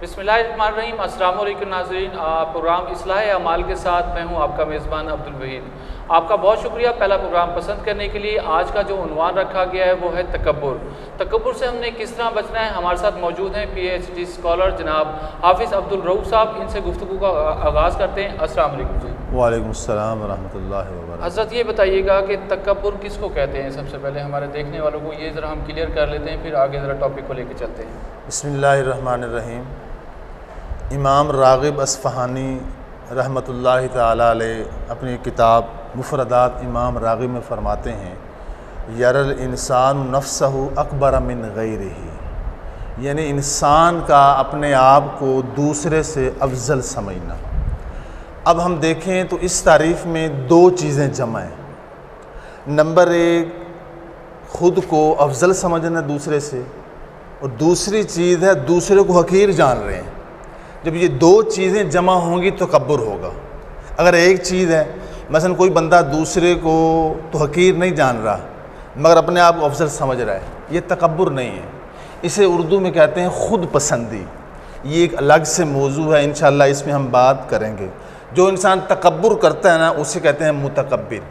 بسم اللہ الرحمن الرحیم۔ السلام علیکم ناظرین، پروگرام اصلاح اعمال کے ساتھ میں ہوں آپ کا میزبان عبدالوحید۔ آپ کا بہت شکریہ پہلا پروگرام پسند کرنے کے لیے۔ آج کا جو عنوان رکھا گیا ہے وہ ہے تکبر۔ تکبر سے ہم نے کس طرح بچنا ہے، ہمارے ساتھ موجود ہیں پی ایچ ڈی اسکالر جناب حافظ عبدالرؤوف صاحب۔ ان سے گفتگو کا آغاز کرتے ہیں۔ السلام علیکم جی۔ وعلیکم السلام ورحمۃ اللہ وبرکاتہ۔ حضرت یہ بتائیے گا کہ تکبر کس کو کہتے ہیں؟ سب سے پہلے ہمارے دیکھنے والوں کو یہ ذرا ہم کلیئر کر لیتے ہیں، پھر آگے ذرا ٹاپک کو لے کے چلتے ہیں۔ بسم اللہ الرحمن الرحیم۔ امام راغب اصفہانی رحمۃ اللہ تعالی علیہ اپنی کتاب مفردات امام راغب میں فرماتے ہیں، یر الانسان نفسہ اکبر من غیرہ، یعنی انسان کا اپنے آپ کو دوسرے سے افضل سمجھنا۔ اب ہم دیکھیں تو اس تعریف میں دو چیزیں جمع ہیں۔ نمبر ایک، خود کو افضل سمجھنا دوسرے سے، اور دوسری چیز ہے دوسرے کو حقیر جان رہے ہیں۔ جب یہ دو چیزیں جمع ہوں گی تو تکبر ہوگا۔ اگر ایک چیز ہے، مثلا کوئی بندہ دوسرے کو تو حقیر نہیں جان رہا مگر اپنے آپ کو افضل سمجھ رہا ہے، یہ تکبر نہیں ہے۔ اسے اردو میں کہتے ہیں خود پسندی۔ یہ ایک الگ سے موضوع ہے، انشاءاللہ اس میں ہم بات کریں گے۔ جو انسان تکبر کرتا ہے نا، اسے کہتے ہیں متکبر۔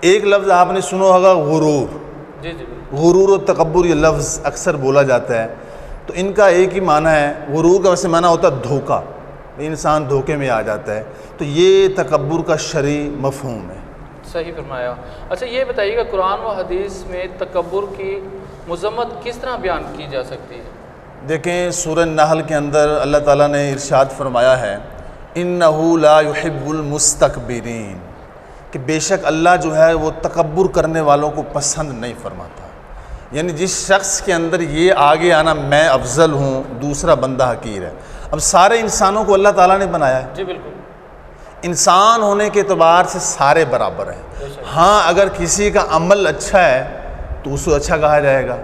ایک لفظ آپ نے سنا ہوگا غرور۔ جی جی، غرور و تکبر یہ لفظ اکثر بولا جاتا ہے، تو ان کا ایک ہی معنی ہے۔ غرور کا ویسے معنی ہوتا ہے دھوکہ، انسان دھوکے میں آ جاتا ہے، تو یہ تکبر کا شرعی مفہوم ہے۔ صحیح فرمایا۔ اچھا یہ بتائیے گا قرآن و حدیث میں تکبر کی مذمت کس طرح بیان کی جا سکتی ہے؟ دیکھیں سورہ نحل کے اندر اللہ تعالیٰ نے ارشاد فرمایا ہے، اِنَّهُ لَا يُحِبُّ الْمُسْتَكْبِرِينَ، کہ بے شک اللہ جو ہے وہ تکبر کرنے والوں کو پسند نہیں فرماتا۔ یعنی جس شخص کے اندر یہ آگے آنا میں افضل ہوں، دوسرا بندہ حقیر ہے۔ اب سارے انسانوں کو اللہ تعالیٰ نے بنایا ہے، جی بالکل، انسان ہونے کے اعتبار سے سارے برابر ہیں۔ ہاں اگر کسی کا عمل اچھا ہے تو اسے اچھا کہا جائے گا۔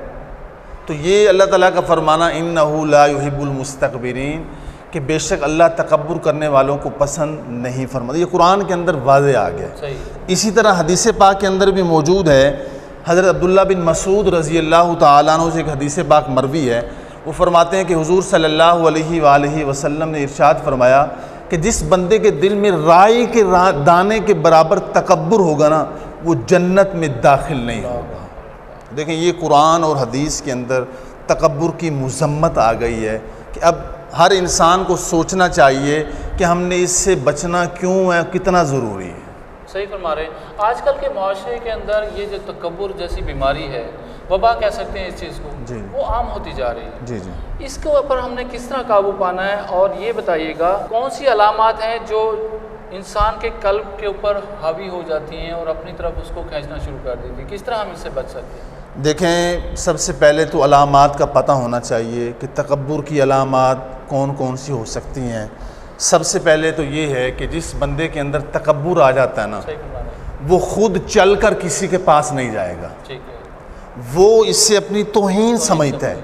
تو یہ اللہ تعالیٰ کا فرمانا اِنَّهُ لَا يُحِبُّ الْمُسْتَكْبِرِينَ، کہ بے شک اللہ تکبر کرنے والوں کو پسند نہیں فرماتا۔ یہ قرآن کے اندر واضح آ گیا ہے۔ صحیح۔ اسی طرح حدیث پاک کے اندر بھی موجود ہے۔ حضرت عبداللہ بن مسعود رضی اللہ تعالیٰ عنہ سے ایک حدیث پاک مروی ہے، وہ فرماتے ہیں کہ حضور صلی اللہ علیہ وآلہ وسلم نے ارشاد فرمایا کہ جس بندے کے دل میں رائی کے دانے کے برابر تکبر ہوگا نا، وہ جنت میں داخل نہیں ہوگا۔ دیکھیں یہ قرآن اور حدیث کے اندر تکبر کی مذمت آ گئی ہے کہ اب ہر انسان کو سوچنا چاہیے کہ ہم نے اس سے بچنا کیوں ہے، کتنا ضروری ہے۔ صحیح فرما رہے ہیں۔ آج کل کے معاشرے کے اندر یہ جو تکبر جیسی بیماری ہے، وبا کہہ سکتے ہیں اس چیز کو، جی، وہ عام ہوتی جا رہی ہے۔ جی جی اس کے اوپر ہم نے کس طرح قابو پانا ہے؟ اور یہ بتائیے گا کون سی علامات ہیں جو انسان کے قلب کے اوپر حاوی ہو جاتی ہیں اور اپنی طرف اس کو کھینچنا شروع کر دیتی ہیں؟ کس طرح ہم اس سے بچ سکتے ہیں؟ دیکھیں سب سے پہلے تو علامات کا پتہ ہونا چاہیے کہ تکبر کی علامات کون کون سی ہو سکتی ہیں۔ سب سے پہلے تو یہ ہے کہ جس بندے کے اندر تکبر آ جاتا ہے نا، صحیح فرما رہے ہیں۔ وہ خود چل کر کسی کے پاس نہیں جائے گا، ٹھیک ہے۔ وہ اس سے اپنی توہین سمجھتا ہے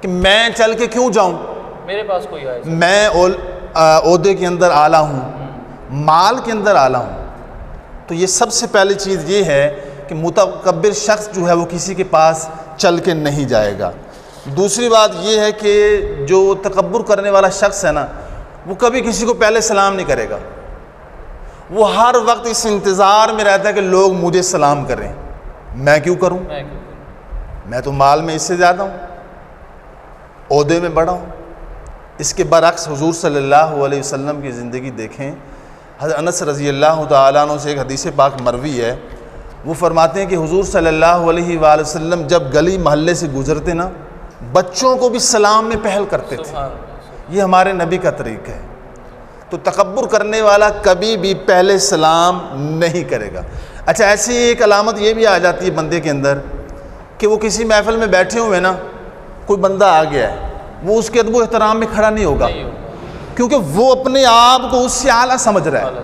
کہ میں چل کے کیوں جاؤں، میرے پاس کوئی آئے۔ میں عہدے کے اندر اعلیٰ ہوں، مال کے اندر اعلیٰ ہوں۔ تو یہ سب سے پہلی چیز یہ ہے کہ متکبر شخص جو ہے وہ کسی کے پاس چل کے نہیں جائے گا۔ دوسری بات یہ ہے کہ جو تکبر کرنے والا شخص ہے نا، وہ کبھی کسی کو پہلے سلام نہیں کرے گا۔ وہ ہر وقت اس انتظار میں رہتا ہے کہ لوگ مجھے سلام کریں، میں کیوں کروں، میں تو مال میں اس سے زیادہ ہوں، عہدے میں بڑا ہوں۔ اس کے برعکس حضور صلی اللہ علیہ وسلم کی زندگی دیکھیں۔ حضرت انس رضی اللہ تعالیٰ عنہ سے ایک حدیث پاک مروی ہے، وہ فرماتے ہیں کہ حضور صلی اللہ علیہ وآلہ وسلم جب گلی محلے سے گزرتے نا، بچوں کو بھی سلام میں پہل کرتے تھے۔ یہ ہمارے نبی کا طریقہ ہے۔ تو تکبر کرنے والا کبھی بھی پہلے سلام نہیں کرے گا۔ اچھا ایسی ایک علامت یہ بھی آ جاتی ہے بندے کے اندر کہ وہ کسی محفل میں بیٹھے ہوئے نا، کوئی بندہ آ گیا ہے، وہ اس کے ادب و احترام میں کھڑا نہیں ہوگا، کیونکہ وہ اپنے آپ کو اس سے اعلیٰ سمجھ رہا ہے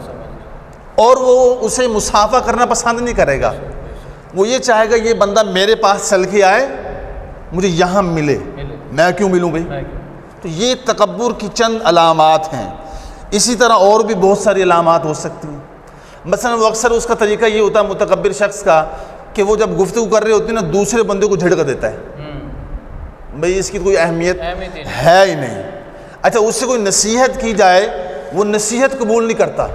اور وہ اسے مصافحہ کرنا پسند نہیں کرے گا۔ وہ یہ چاہے گا یہ بندہ میرے پاس چل کے آئے، مجھے یہاں ملے، میں کیوں ملوں بھائی۔ تو یہ تکبر کی چند علامات ہیں۔ اسی طرح اور بھی بہت ساری علامات ہو سکتی ہیں۔ مثلا وہ اکثر اس کا طریقہ یہ ہوتا ہے متکبر شخص کا کہ وہ جب گفتگو کر رہے ہوتے ہیں نا، دوسرے بندے کو جھڑک دیتا ہے، بھئی اس کی کوئی اہمیت ہے ہی نہیں۔ اچھا اس سے کوئی نصیحت کی جائے وہ نصیحت قبول نہیں کرتا،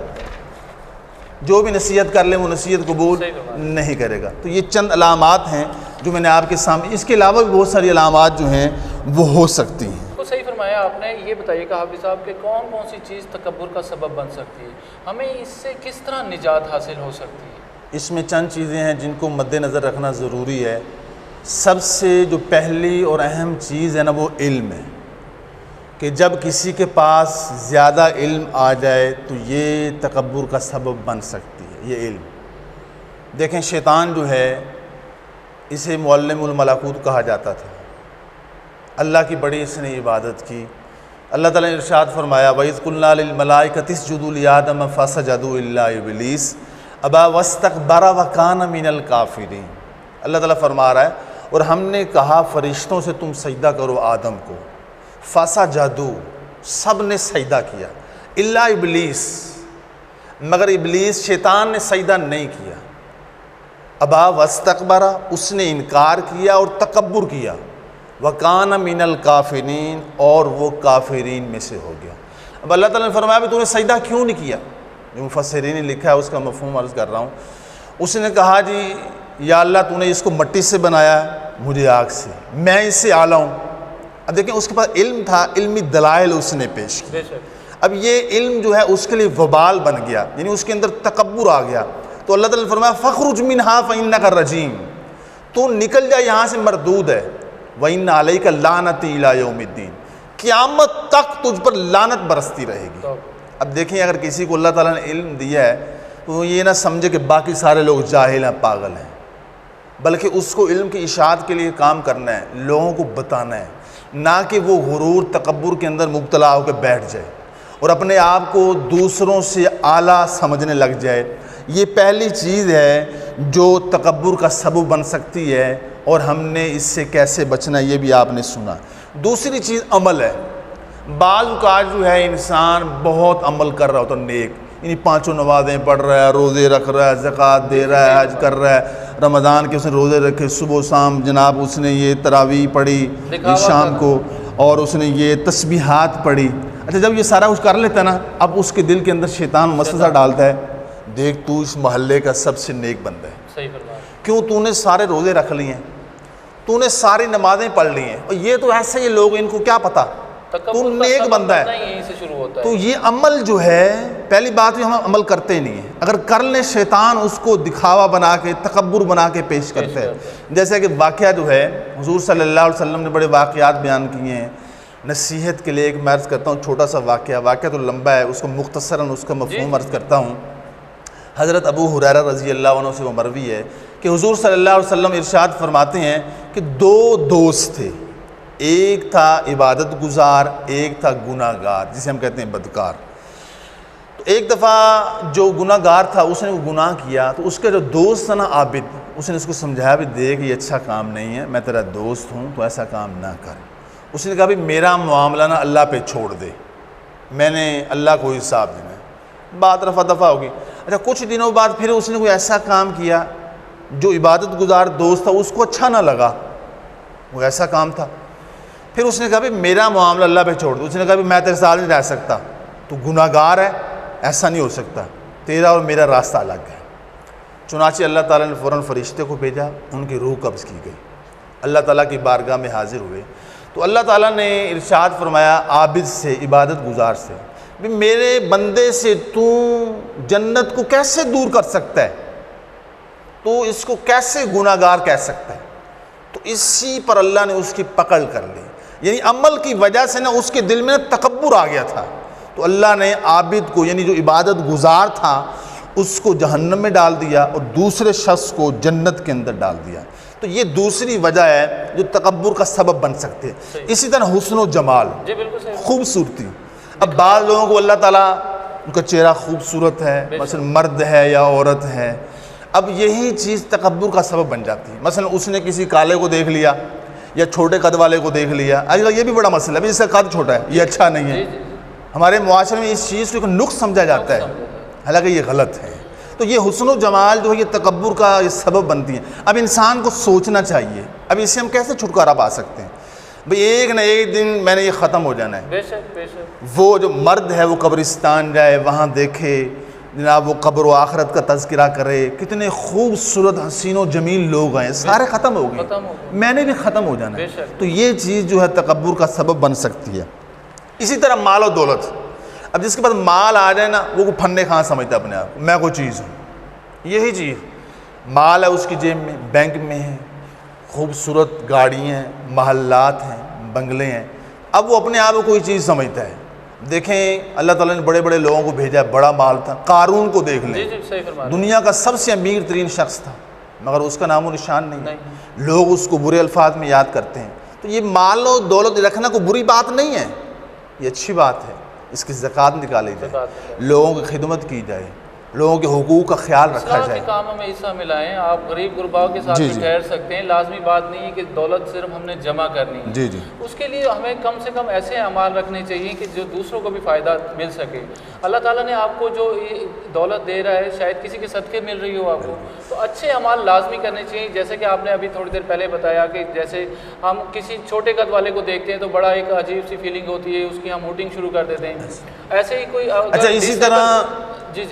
جو بھی نصیحت کر لیں وہ نصیحت قبول نہیں کرے گا۔ تو یہ چند علامات ہیں جو میں نے آپ کے سامنے، اس کے علاوہ بھی بہت ساری علامات جو ہیں وہ ہو سکتی ہیں۔ تو صحیح فرمایا آپ نے۔ یہ بتائیے کہ حافظ صاحب کہ کون کون سی چیز تکبر کا سبب بن سکتی ہے، ہمیں اس سے کس طرح نجات حاصل ہو سکتی ہے؟ اس میں چند چیزیں ہیں جن کو مد نظر رکھنا ضروری ہے۔ سب سے جو پہلی اور اہم چیز ہے نا وہ علم ہے، کہ جب کسی کے پاس زیادہ علم آ جائے تو یہ تکبر کا سبب بن سکتی ہے۔ یہ علم دیکھیں، شیطان جو ہے اسے معلم الملکوت کہا جاتا تھا، اللہ کی بڑی اس نے عبادت کی۔ اللہ تعالیٰ نے ارشاد فرمایا وَإِذْ قُلْنَا لِلْمَلَائِكَةِ اسْجُدُوا لِآدَمَ فَسَجَدُوا إِلَّا إِبْلِيسَ أَبَىٰ وَاسْتَكْبَرَ وَكَانَ مِنَ الْكَافِرِينَ۔ اللہ تعالیٰ فرما رہا ہے اور ہم نے کہا فرشتوں سے تم سجدہ کرو آدم کو، فَسَجَدُوا، سب نے سجدہ کیا، إِلَّا إِبْلِيسَ، مگر ابلیس شیطان نے سجدہ نہیں کیا۔ ابا واستکبر، اس نے انکار کیا اور تکبر کیا، وکان من الکافرین، اور وہ کافرین میں سے ہو گیا۔ اب اللہ تعالیٰ نے فرمایا بھی تو نے سجدہ کیوں نہیں کیا؟ جو مفسرین نے لکھا ہے اس کا مفہوم عرض کر رہا ہوں۔ اس نے کہا جی یا اللہ تو نے اس کو مٹی سے بنایا ہے، مجھے آگ سے، میں اس سے اعلیٰ ہوں۔ اب دیکھیں اس کے پاس علم تھا، علمی دلائل اس نے پیش کی۔ اب یہ علم جو ہے اس کے لیے وبال بن گیا، یعنی اس کے اندر تکبر آ گیا۔ تو اللہ تعالیٰ نے فرمایا فَخْرُجْ مِنْهَا فَإِنَّكَ رَجِيمٌ، تو نکل جا یہاں سے، مردود ہے۔ وَإِنَّ عَلَيْكَ لَعْنَتِي إِلَىٰ يَوْمِ الدِّينِ، قیامت تک تجھ پر لعنت برستی رہے گی۔ اب دیکھیں اگر کسی کو اللہ تعالیٰ نے علم دیا ہے تو وہ یہ نہ سمجھے کہ باقی سارے لوگ جاہل ہیں، پاگل ہیں، بلکہ اس کو علم کی اشاعت کے لیے کام کرنا ہے، لوگوں کو بتانا ہے، نہ کہ وہ غرور تکبر کے اندر مبتلا ہو کے بیٹھ جائے اور اپنے آپ کو دوسروں سے اعلیٰ سمجھنے لگ جائے۔ یہ پہلی چیز ہے جو تکبر کا سبب بن سکتی ہے، اور ہم نے اس سے کیسے بچنا یہ بھی آپ نے سنا۔ دوسری چیز عمل ہے۔ بعض اوقات جو ہے انسان بہت عمل کر رہا ہوتا ہے نیک، یعنی 5 نمازیں پڑھ رہا ہے، روزے رکھ رہا ہے، زکوٰۃ دے رہا ہے، حج کر رہا ہے، رمضان کے اس نے روزے رکھے، صبح و شام جناب اس نے یہ تراویح پڑھی شام کو، اور اس نے یہ تسبیحات پڑھی۔ اچھا جب یہ سارا کچھ کر لیتا ہے نا، اب اس کے دل کے اندر شیطان وسوسہ ڈالتا ہے، دیکھ تو اس محلے کا سب سے نیک بندہ ہے، صحیح فرمایا، کیوں تو نے سارے روزے رکھ لیے ہیں، تو نے ساری نمازیں پڑھ لی ہیں، اور یہ تو ایسے ہی لوگ، ان کو کیا پتہ تو نیک بندہ ہے۔ یہیں سے شروع ہوتا ہے۔ تو یہ عمل جو ہے، پہلی بات ہم عمل کرتے ہی نہیں ہیں، اگر کر لیں شیطان اس کو دکھاوا بنا کے، تکبر بنا کے پیش کرتے ہیں۔ جیسے کہ واقعہ جو ہے حضور صلی اللہ علیہ وسلم نے بڑے واقعات بیان کیے ہیں نصیحت کے لیے۔ ایک میں عرض کرتا ہوں چھوٹا سا واقعہ تو لمبا ہے، اس کو مختصراً اس کا مفہوم عرض کرتا ہوں۔ حضرت ابو ہریرہ رضی اللہ عنہ سے وہ مروی ہے کہ حضور صلی اللہ علیہ وسلم ارشاد فرماتے ہیں کہ 2 دوست تھے، ایک تھا عبادت گزار، ایک تھا گناہ گار، جسے ہم کہتے ہیں بدکار۔ تو ایک دفعہ جو گناہ گار تھا اس نے وہ گناہ کیا، تو اس کا جو دوست تھا نا عابد، اس نے اس کو سمجھایا بھی دیکھ یہ اچھا کام نہیں ہے، میں تیرا دوست ہوں تو ایسا کام نہ کر۔ اس نے کہا بھی میرا معاملہ نا اللہ پہ چھوڑ دے، میں نے اللہ کو حساب دینا ہے۔ بات رفع دفع ہوگی۔ اچھا کچھ دنوں بعد پھر اس نے کوئی ایسا کام کیا جو عبادت گزار دوست تھا اس کو اچھا نہ لگا، وہ ایسا کام تھا۔ پھر اس نے کہا بھی میرا معاملہ اللہ پہ چھوڑ دو۔ اس نے کہا بھی میں تیرے ساتھ نہیں رہ سکتا، تو گناہ گار ہے، ایسا نہیں ہو سکتا، تیرا اور میرا راستہ الگ ہے۔ چنانچہ اللہ تعالیٰ نے فوراً فرشتے کو بھیجا، ان کی روح قبض کی گئی، اللہ تعالیٰ کی بارگاہ میں حاضر ہوئے۔ تو اللہ تعالیٰ نے ارشاد فرمایا عابد سے، عبادت گزار سے، بھی میرے بندے سے تو جنت کو کیسے دور کر سکتا ہے، تو اس کو کیسے گناہ گار کہہ سکتا ہے؟ تو اسی پر اللہ نے اس کی پکڑ کر لی، یعنی عمل کی وجہ سے نا اس کے دل میں تکبر آ گیا تھا، تو اللہ نے عابد کو یعنی جو عبادت گزار تھا اس کو جہنم میں ڈال دیا اور دوسرے شخص کو جنت کے اندر ڈال دیا۔ تو یہ دوسری وجہ ہے جو تکبر کا سبب بن سکتے ہیں۔ اسی طرح حسن و جمال، خوبصورتی۔ اب بعض لوگوں کو اللہ تعالیٰ ان کا چہرہ خوبصورت ہے، مثلا مرد ہے یا عورت ہے، اب یہی چیز تکبر کا سبب بن جاتی ہے۔ مثلا اس نے کسی کالے کو دیکھ لیا یا چھوٹے قد والے کو دیکھ لیا، آج کل یہ بھی بڑا مسئلہ ہے، ابھی اس کا قد چھوٹا ہے یہ اچھا نہیں ہے، ہمارے معاشرے میں اس چیز کو ایک نقص سمجھا جاتا ہے، حالانکہ یہ غلط ہے۔ تو یہ حسن و جمال جو ہے یہ تکبر کا یہ سبب بنتی ہے۔ اب انسان کو سوچنا چاہیے، اب اس سے ہم کیسے چھٹکارا پا سکتے ہیں؟ بھئی ایک نہ ایک دن میں نے یہ ختم ہو جانا ہے. بے شک بے شک. وہ جو مرد ہے وہ قبرستان جائے, وہاں دیکھے جناب وہ قبر و آخرت کا تذکرہ کرے, کتنے خوبصورت حسین و جمیل لوگ ہیں, سارے ختم ہو گئے, میں نے بھی ختم ہو جانا ہے. تو یہ چیز جو ہے تکبر کا سبب بن سکتی ہے. اسی طرح مال و دولت. اب جس کے پاس مال آ جائے نا وہ پھنے کھاں سمجھتا ہے اپنے آپ, میں کوئی چیز ہوں. یہی چیز مال ہے اس کی جیب میں, بینک میں ہے, خوبصورت گاڑیاں ہیں, محلات ہیں, بنگلے ہیں, اب وہ اپنے آپ کو کوئی چیز سمجھتا ہے. دیکھیں اللہ تعالیٰ نے بڑے بڑے لوگوں کو بھیجا, بڑا مال تھا. قارون کو دیکھ لیں, دنیا کا سب سے امیر ترین شخص تھا, مگر اس کا نام و نشان نہیں. لوگ اس کو برے الفاظ میں یاد کرتے ہیں. تو یہ مال و دولت رکھنا کوئی بری بات نہیں ہے, یہ اچھی بات ہے. اس کی زکوٰۃ نکالی جائے, لوگوں کی خدمت کی جائے, لوگوں کے حقوق کا خیال رکھا جائے. اسلام کے کاموں میں حصہ ملائیں. آپ غریب غرباء کے ساتھ بھی ٹھہر سکتے ہیں. لازمی بات نہیں ہے کہ دولت صرف ہم نے جمع کرنی ہے. اس کے لیے ہمیں کم سے کم ایسے اعمال رکھنے چاہیے کہ جو دوسروں کو بھی فائدہ مل سکے. اللہ تعالیٰ نے آپ کو جو دولت دے رہا ہے شاید کسی کے صدقے مل رہی ہو آپ کو, تو اچھے اعمال لازمی کرنے چاہیے. جیسے کہ آپ نے ابھی تھوڑی دیر پہلے بتایا کہ جیسے ہم کسی چھوٹے قد والے کو دیکھتے ہیں تو بڑا ایک عجیب سی فیلنگ ہوتی ہے, اس کی ہم ہوٹنگ شروع کر دیتے ہیں. ایسے ہی کوئی اچھا اسی طرح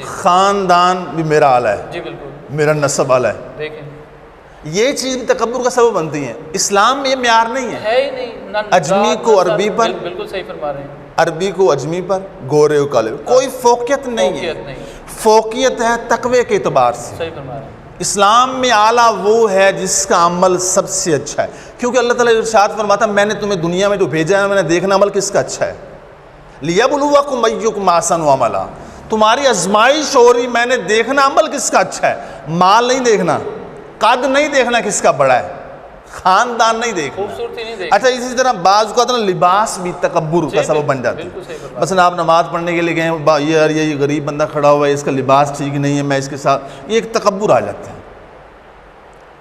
خاندان بھی میرا آلہ ہے, جی بالکل, میرا نسب آلہ ہے. دیکھیں یہ چیز بھی تکبر کا سبب بنتی ہیں. اسلام میں یہ معیار نہیں ہے. ہی نہیں. اجمی کو عربی پر, بالکل صحیح فرما رہے ہیں, عربی کو اجمی پر, گورے کو کالے پر, کوئی فوقیت نہیں ہے. فوقیت ہے تقوی کے اعتبار سے. صحیح فرما رہے ہیں. اسلام میں اعلیٰ وہ ہے جس کا عمل سب سے اچھا ہے, کیونکہ اللہ تعالیٰ ارشاد فرماتا ہے میں نے تمہیں دنیا میں جو بھیجا ہے میں نے دیکھنا عمل کس کا اچھا ہے. لِيَبْلُوَكُمْ أَيُّكُمْ أَحْسَنُ عَمَلًا, تمہاری آزمائش ہو رہی, میں نے دیکھنا عمل کس کا اچھا ہے. مال نہیں دیکھنا, قد نہیں دیکھنا کس کا بڑا ہے, خاندان نہیں دیکھنا, خوبصورتی نہیں دیکھنا. اچھا اسی طرح بعض اوقات نا لباس بھی تکبر کا سبب بن جاتی ہے. مثلا آپ نماز پڑھنے کے لیے گئے, یہ غریب بندہ کھڑا ہوا ہے, اس کا لباس ٹھیک نہیں ہے, میں اس کے ساتھ, یہ ایک تکبر آ جاتا ہے.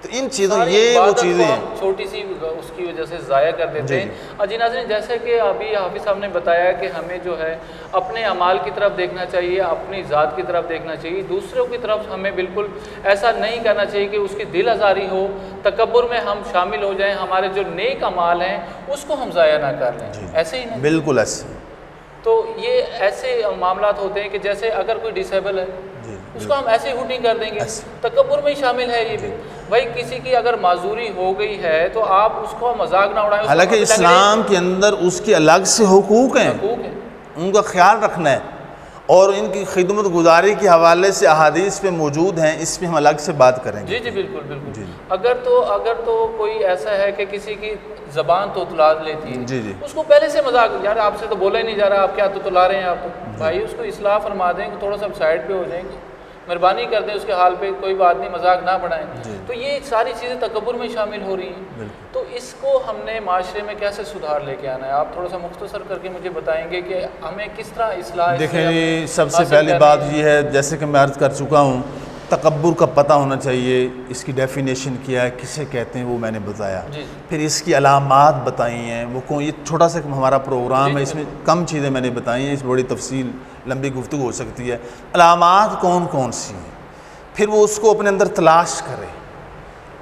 تو ان چیزوں یہ وہ چیزیں ہیں چھوٹی سی اس کی وجہ سے ضائع کر دیتے ہیں. جی ناظرین, جیسے کہ ابھی حافظ صاحب نے بتایا کہ ہمیں جو ہے اپنے اعمال کی طرف دیکھنا چاہیے, اپنی ذات کی طرف دیکھنا چاہیے, دوسروں کی طرف ہمیں بالکل ایسا نہیں کرنا چاہیے کہ اس کی دل آزاری ہو, تکبر میں ہم شامل ہو جائیں, ہمارے جو نیک اعمال ہیں اس کو ہم ضائع نہ کر لیں. ایسے ہی نا, بالکل ایسے. تو یہ ایسے معاملات ہوتے ہیں کہ جیسے اگر کوئی ڈسیبل ہے اس کو ہم ایسے ہوٹنگ کر دیں گے, تکبر میں ہی شامل ہے یہ بھی. بھائی کسی کی اگر معذوری ہو گئی ہے تو آپ اس کو مذاق نہ اڑائیں. حالانکہ اسلام کے اندر اس کے الگ سے حقوق ہیں, ان کا خیال رکھنا ہے, اور ان کی خدمت گزاری کے حوالے سے احادیث پہ موجود ہیں, اس پہ ہم الگ سے بات کریں گے. جی جی بالکل بالکل. اگر تو کوئی ایسا ہے کہ کسی کی زبان تو تلا لیتی ہے, جی جی, اس کو پہلے سے مذاق, یار آپ سے تو بولا ہی نہیں جا رہا, آپ کیا تو تلا رہے ہیں آپ, بھائی اس کو اصلاح فرما دیں کہ تھوڑا سا سائڈ پہ ہو جائیں گے, مہربانی کر دیں اس کے حال پہ, کوئی بات نہیں, مذاق نہ بڑھائیں. تو یہ ساری چیزیں تکبر میں شامل ہو رہی ہیں. تو اس کو ہم نے معاشرے میں کیسے سدھار لے کے آنا ہے, آپ تھوڑا سا مختصر کر کے مجھے بتائیں گے کہ ہمیں کس طرح اصلاح. دیکھیں سب سے پہلی بات یہ ہے, جیسے کہ میں عرض کر چکا ہوں, تکبر کا پتہ ہونا چاہیے, اس کی ڈیفینیشن کیا ہے, کسے کہتے ہیں وہ میں نے بتایا. پھر اس کی علامات بتائی ہیں, وہ کون, یہ چھوٹا سا ہمارا پروگرام ہے, اس میں کم چیزیں میں نے بتائی ہیں, اس بڑی تفصیل لمبی گفتگو ہو سکتی ہے. علامات کون کون سی ہیں, پھر وہ اس کو اپنے اندر تلاش کرے,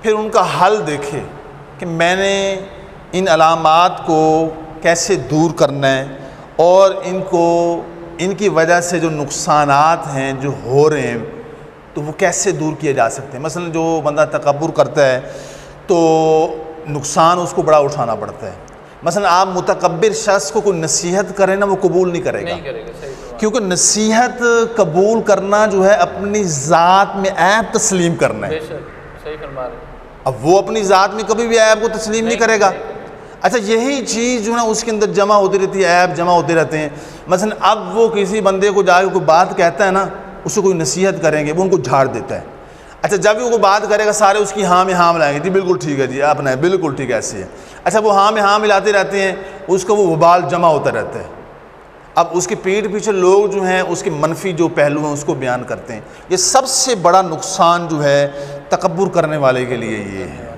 پھر ان کا حل دیکھے کہ میں نے ان علامات کو کیسے دور کرنا ہے, اور ان کی وجہ سے جو نقصانات ہیں جو ہو رہے ہیں تو وہ کیسے دور کیے جا سکتے ہیں. مثلا جو بندہ تکبر کرتا ہے تو نقصان اس کو بڑا اٹھانا پڑتا ہے. مثلا آپ متکبر شخص کو کوئی نصیحت کریں نا, وہ قبول نہیں کرے گا, کیونکہ نصیحت قبول کرنا جو ہے اپنی ذات میں عیب تسلیم کرنا ہے. اب وہ اپنی ذات میں کبھی بھی عیب کو تسلیم نہیں کرے گا. اچھا یہی چیز جو ہے اس کے اندر جمع ہوتی رہتی ہے, عیب جمع ہوتے رہتے ہیں. مثلا اب وہ کسی بندے کو جا کے کوئی بات کہتا ہے نا, اس سے کوئی نصیحت کریں گے, وہ ان کو جھاڑ دیتا ہے. اچھا جب بھی وہ کوئی بات کرے گا سارے اس کی ہاں میں ہاں ملائیں گے, جی بالکل ٹھیک ہے, جی آپ نے بالکل ٹھیک ہے, ایسی ہے. اچھا وہ ہاں میں ہاں ملاتے رہتے ہیں, اس کا وہ وبال جمع ہوتا رہتا ہے. اب اس کی پیٹھ پیچھے لوگ جو ہیں اس کے منفی جو پہلو ہیں اس کو بیان کرتے ہیں. یہ سب سے بڑا نقصان جو ہے تکبر کرنے والے کے لیے یہ ہے.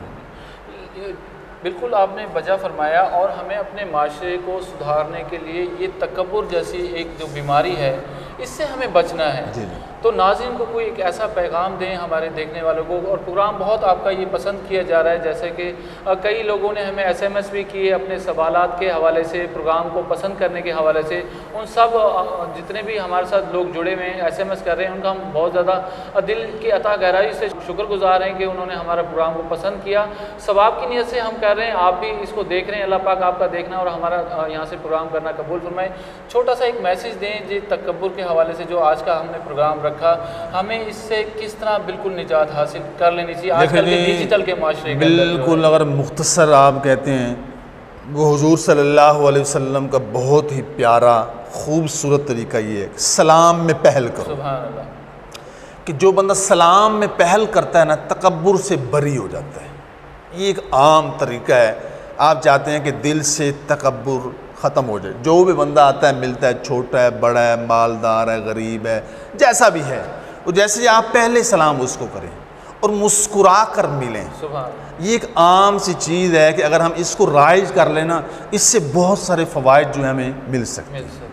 بالکل آپ نے وجہ فرمایا, اور ہمیں اپنے معاشرے کو سدھارنے کے لیے یہ تکبر جیسی ایک جو بیماری ہے اس سے ہمیں بچنا ہے. تو ناظرین کو کوئی ایک ایسا پیغام دیں ہمارے دیکھنے والوں کو، اور پروگرام بہت آپ کا یہ پسند کیا جا رہا ہے، جیسے کہ کئی لوگوں نے ہمیں SMS بھی کیے اپنے سوالات کے حوالے سے، پروگرام کو پسند کرنے کے حوالے سے، ان سب جتنے بھی ہمارے ساتھ لوگ جڑے ہوئے ہیں SMS کر رہے ہیں، ان کا ہم بہت زیادہ دل کی عطا گہرائی سے شکر گزار ہیں کہ انہوں نے ہمارا پروگرام کو پسند کیا۔ ثواب کی نیت سے ہم کر رہے ہیں، آپ بھی اس کو دیکھ رہے ہیں، اللہ پاک آپ کا دیکھنا اور ہمارا یہاں سے پروگرام کرنا قبول فرمائے۔ چھوٹا سا ایک میسیج دیں جی تکبر کے حوالے سے، جو آج کا ہم نے پروگرام رکھا، ہمیں اس سے کس طرح بالکل نجات حاصل کر لینی چاہیے آج کل کے ڈیجیٹل کے معاشرے کے اندر؟ بالکل، اگر مختصر آپ کہتے ہیں، وہ حضور صلی اللہ علیہ وسلم کا بہت ہی پیارا خوبصورت طریقہ یہ ہے کہ سلام میں پہل کرو۔ سبحان اللہ، کہ جو بندہ سلام میں پہل کرتا ہے نا، تکبر سے بری ہو جاتا ہے۔ یہ ایک عام طریقہ ہے۔ آپ چاہتے ہیں کہ دل سے تکبر ختم ہو جائے، جو بھی بندہ آتا ہے ملتا ہے، چھوٹا ہے بڑا ہے مالدار ہے غریب ہے جیسا بھی ہے، وہ جیسے آپ پہلے سلام اس کو کریں اور مسکرا کر ملیں۔ سبحان اللہ، یہ ایک عام سی چیز ہے کہ اگر ہم اس کو رائج کر لینا، اس سے بہت سارے فوائد جو ہیں ہمیں مل سکتے ہیں۔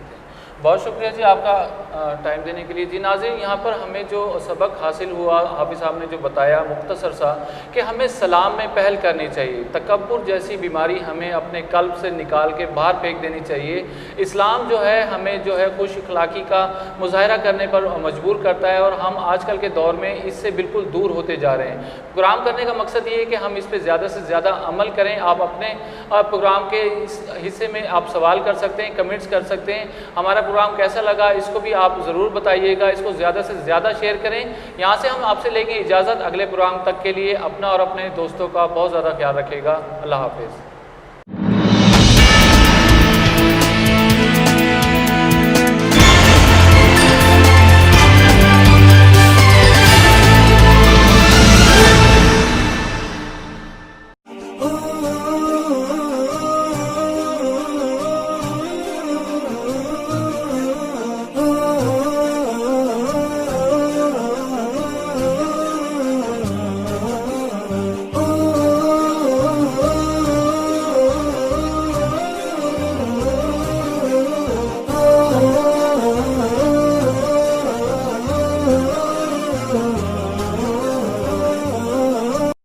بہت شکریہ جی آپ کا ٹائم دینے کے لیے۔ جی ناظرین، یہاں پر ہمیں جو سبق حاصل ہوا، حافظ صاحب نے جو بتایا مختصر سا، کہ ہمیں سلام میں پہل کرنی چاہیے، تکبر جیسی بیماری ہمیں اپنے قلب سے نکال کے باہر پھینک دینی چاہیے۔ اسلام جو ہے ہمیں جو ہے خوش اخلاقی کا مظاہرہ کرنے پر مجبور کرتا ہے، اور ہم آج کل کے دور میں اس سے بالکل دور ہوتے جا رہے ہیں۔ پروگرام کرنے کا مقصد یہ ہے کہ ہم اس پہ زیادہ سے زیادہ عمل کریں۔ آپ اپنے پروگرام کے اس حصے میں آپ سوال کر سکتے ہیں، کمنٹس کر سکتے ہیں، ہمارا پروگرام کیسا لگا اس کو بھی آپ ضرور بتائیے گا، اس کو زیادہ سے زیادہ شیئر کریں۔ یہاں سے ہم آپ سے لیں گے اجازت، اگلے پروگرام تک کے لیے اپنا اور اپنے دوستوں کا بہت زیادہ خیال رکھے گا۔ اللہ حافظ۔